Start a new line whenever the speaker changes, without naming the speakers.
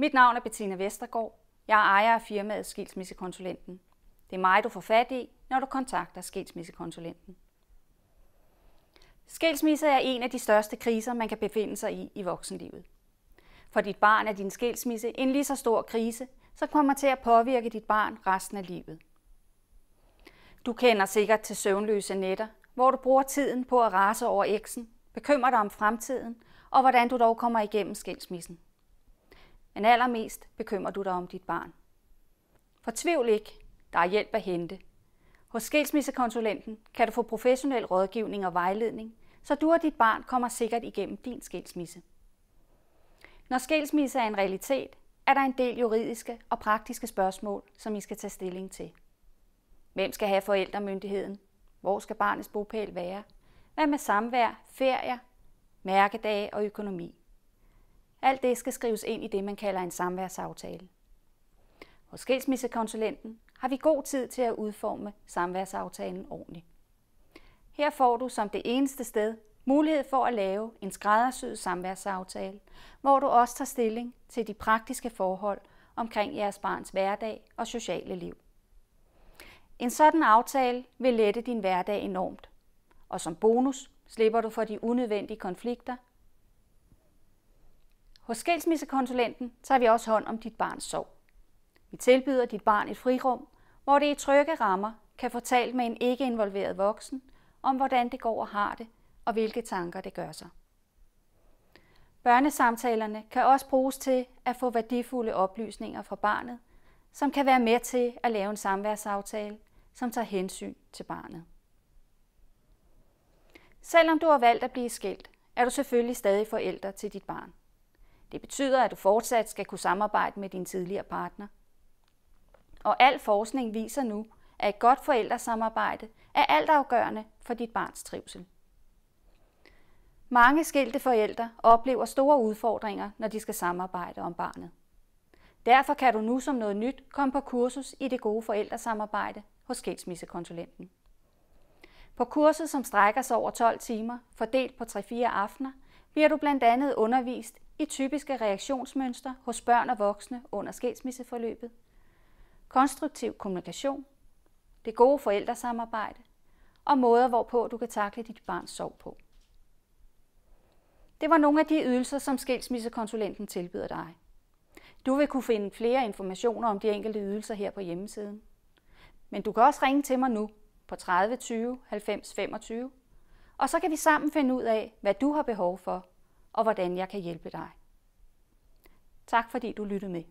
Mit navn er Bettina Vestergaard. Jeg er ejer af firmaet Skilsmissekonsulenten. Det er mig, du får fat i, når du kontakter Skilsmissekonsulenten. Skilsmisse er en af de største kriser, man kan befinde sig i voksenlivet. For dit barn er din skilsmisse en lige så stor krise, som kommer til at påvirke dit barn resten af livet. Du kender sikkert til søvnløse nætter, hvor du bruger tiden på at rase over eksen, bekymrer dig om fremtiden og hvordan du dog kommer igennem skilsmissen. Men allermest bekymrer du dig om dit barn. Fortvivl ikke, der er hjælp at hente. Hos Skilsmissekonsulenten kan du få professionel rådgivning og vejledning, så du og dit barn kommer sikkert igennem din skilsmisse. Når skilsmisse er en realitet, er der en del juridiske og praktiske spørgsmål, som I skal tage stilling til. Hvem skal have forældremyndigheden? Hvor skal barnets bopæl være? Hvad med samvær, ferier, mærkedage og økonomi? Alt det skal skrives ind i det, man kalder en samværsaftale. Hos Skilsmissekonsulenten har vi god tid til at udforme samværsaftalen ordentligt. Her får du som det eneste sted mulighed for at lave en skræddersyet samværsaftale, hvor du også tager stilling til de praktiske forhold omkring jeres barns hverdag og sociale liv. En sådan aftale vil lette din hverdag enormt, og som bonus slipper du for de unødvendige konflikter. Hos Skilsmissekonsulenten tager vi også hånd om dit barns sorg. Vi tilbyder dit barn et frirum, hvor det i trygge rammer kan få talt med en ikke-involveret voksen om, hvordan det går og har det, og hvilke tanker det gør sig. Børnesamtalerne kan også bruges til at få værdifulde oplysninger fra barnet, som kan være med til at lave en samværsaftale, som tager hensyn til barnet. Selvom du har valgt at blive skilt, er du selvfølgelig stadig forælder til dit barn. Det betyder, at du fortsat skal kunne samarbejde med din tidligere partner. Og al forskning viser nu, at et godt forældresamarbejde er altafgørende for dit barns trivsel. Mange skilte forældre oplever store udfordringer, når de skal samarbejde om barnet. Derfor kan du nu som noget nyt komme på kursus i det gode forældresamarbejde hos Skilsmissekonsulenten. På kurset, som strækker sig over 12 timer, fordelt på 3-4 aftener, bliver du blandt andet undervist i typiske reaktionsmønstre hos børn og voksne under skilsmisseforløbet, konstruktiv kommunikation, det gode forældresamarbejde og måder, hvorpå du kan takle dit barns sorg på. Det var nogle af de ydelser, som Skilsmissekonsulenten tilbyder dig. Du vil kunne finde flere informationer om de enkelte ydelser her på hjemmesiden. Men du kan også ringe til mig nu på 30 20 90 25, og så kan vi sammen finde ud af, hvad du har behov for, og hvordan jeg kan hjælpe dig. Tak fordi du lyttede med.